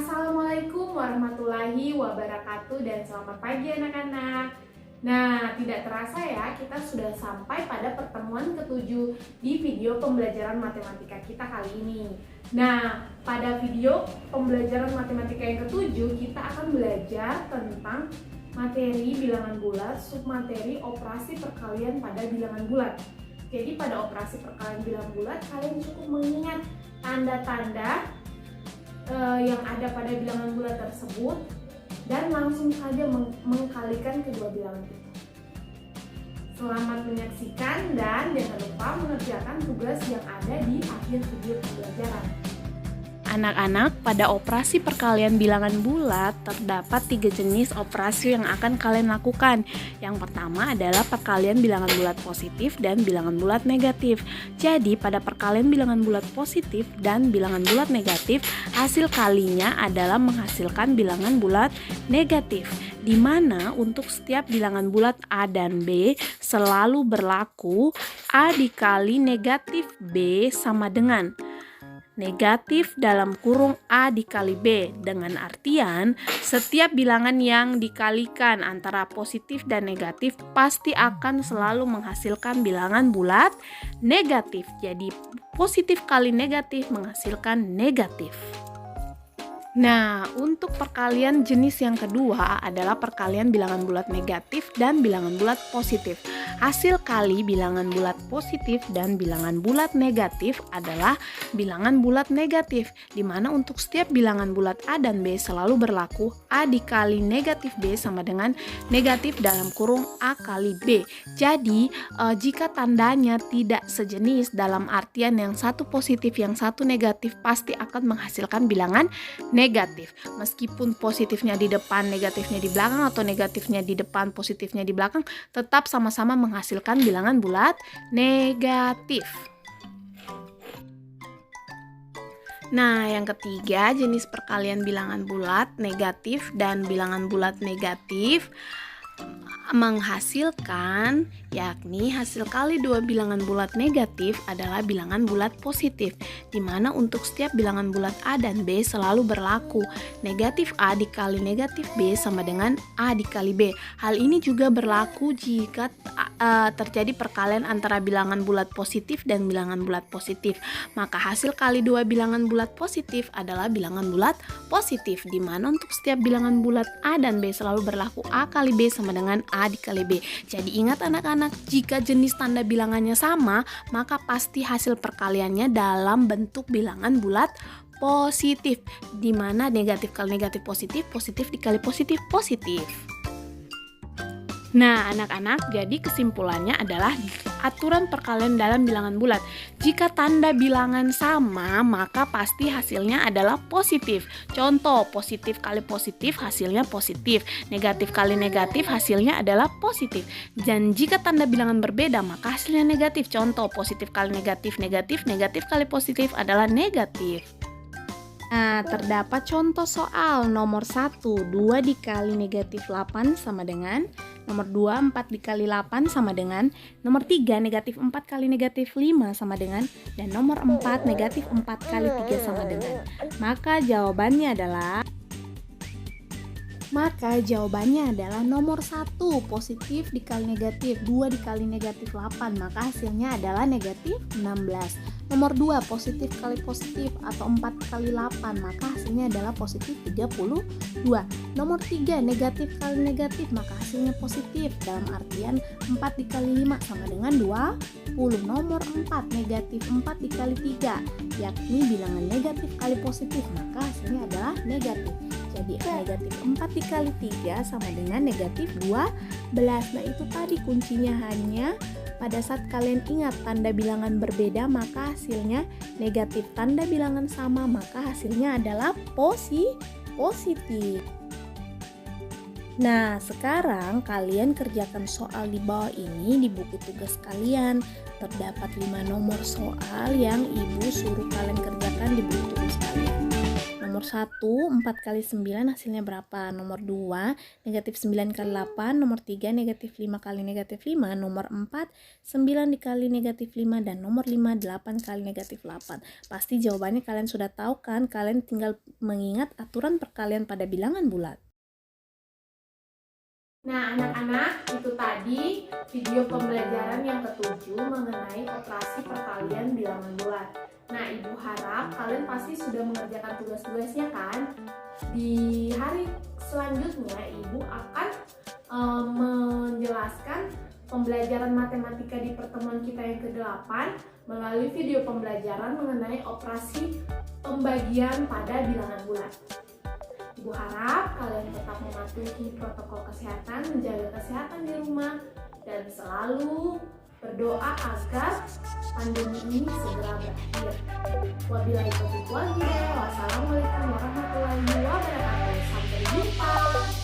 Assalamualaikum warahmatullahi wabarakatuh dan selamat pagi anak-anak. Nah, tidak terasa ya, kita sudah sampai pada pertemuan ketujuh di video pembelajaran matematika kita kali ini. Nah, pada video pembelajaran matematika yang ketujuh, kita akan belajar tentang materi bilangan bulat, submateri operasi perkalian pada bilangan bulat. Jadi pada operasi perkalian bilangan bulat, kalian cukup mengingat tanda-tanda yang ada pada bilangan bulat tersebut dan langsung saja mengkalikan kedua bilangan itu. Selamat menyaksikan dan jangan lupa mengerjakan tugas yang ada di akhir video pembelajaran. Anak-anak, pada operasi perkalian bilangan bulat terdapat 3 jenis operasi yang akan kalian lakukan. Yang pertama adalah perkalian bilangan bulat positif dan bilangan bulat negatif. Jadi pada perkalian bilangan bulat positif dan bilangan bulat negatif, hasil kalinya adalah menghasilkan bilangan bulat negatif, di mana untuk setiap bilangan bulat A dan B selalu berlaku A dikali negatif B sama dengan negatif dalam kurung A dikali B, dengan artian setiap bilangan yang dikalikan antara positif dan negatif pasti akan selalu menghasilkan bilangan bulat negatif. Jadi positif kali negatif menghasilkan negatif. Nah, untuk perkalian jenis yang kedua adalah perkalian bilangan bulat negatif dan bilangan bulat positif. Hasil kali bilangan bulat positif dan bilangan bulat negatif adalah bilangan bulat negatif, di mana untuk setiap bilangan bulat A dan B selalu berlaku A dikali negatif B sama dengan negatif dalam kurung A kali B. Jadi, jika tandanya tidak sejenis dalam artian yang satu positif, yang satu negatif, pasti akan menghasilkan bilangan negatif. Meskipun positifnya di depan, negatifnya di belakang, atau negatifnya di depan, positifnya di belakang, tetap sama-sama menghasilkan bilangan bulat negatif. Nah, yang ketiga, jenis perkalian bilangan bulat negatif dan bilangan bulat negatif menghasilkan, yakni hasil kali dua bilangan bulat negatif adalah bilangan bulat positif, di mana untuk setiap bilangan bulat A dan B selalu berlaku negatif A dikali negatif B sama dengan A dikali B. Hal ini juga berlaku jika terjadi perkalian antara bilangan bulat positif dan bilangan bulat positif. Maka hasil kali dua bilangan bulat positif adalah bilangan bulat positif, di mana untuk setiap bilangan bulat A dan B selalu berlaku A kali B sama dengan A dikali B. Jadi ingat anak-anak, jika jenis tanda bilangannya sama, maka pasti hasil perkaliannya dalam bentuk bilangan bulat positif, di mana negatif kali negatif positif, positif dikali positif, positif. Nah, anak-anak, jadi kesimpulannya adalah aturan perkalian dalam bilangan bulat. Jika tanda bilangan sama, maka pasti hasilnya adalah positif. Contoh, positif kali positif hasilnya positif, negatif kali negatif hasilnya adalah positif. Dan jika tanda bilangan berbeda, maka hasilnya negatif. Contoh, positif kali negatif negatif, negatif kali positif adalah negatif. Nah, terdapat contoh soal nomor 1, 2 dikali negatif 8 sama dengan, nomor 2, 4 dikali 8 sama dengan, nomor 3, negatif 4 kali negatif 5 sama dengan, dan nomor 4, negatif 4 kali 3 sama dengan. Maka jawabannya adalah nomor 1, positif dikali negatif, 2 dikali negatif 8, maka hasilnya adalah negatif 16. Nomor 2, positif kali positif atau 4 kali 8, maka hasilnya adalah positif 32. Nomor 3, negatif kali negatif, maka hasilnya positif, dalam artian 4 dikali 5 sama dengan 20. Nomor 4, negatif 4 dikali 3, yakni bilangan negatif kali positif, maka hasilnya adalah negatif. Jadi negatif 4 dikali 3 sama dengan negatif 12. Nah, itu tadi kuncinya, hanya pada saat kalian ingat tanda bilangan berbeda maka hasilnya negatif, tanda bilangan sama maka hasilnya adalah positif. Nah, sekarang kalian kerjakan soal di bawah ini di buku tugas kalian. Terdapat 5 nomor soal yang ibu suruh kalian kerjakan di buku tugas kalian. Nomor 1, 4 kali 9 hasilnya berapa? Nomor 2, negatif 9 kali 8. Nomor 3, negatif 5 kali negatif 5. Nomor 4, 9 dikali negatif 5. Dan nomor 5, 8 kali negatif 8. Pasti jawabannya kalian sudah tahu kan? Kalian tinggal mengingat aturan perkalian pada bilangan bulat. Nah, anak-anak, itu tadi video pembelajaran yang ke-7 mengenai operasi perkalian bilangan bulat. Nah, Ibu harap kalian pasti sudah mengerjakan tugas-tugasnya kan? Di hari selanjutnya, Ibu akan menjelaskan pembelajaran matematika di pertemuan kita yang ke-8 melalui video pembelajaran mengenai operasi pembagian pada bilangan bulat. Ibu harap kalian tetap mematuhi protokol kesehatan, menjaga kesehatan di rumah, dan selalu berdoa agar pandemi ini segera berakhir. Wabillahi taufiq wal hidayah. Wassalamualaikum warahmatullahi wabarakatuh. Sampai jumpa.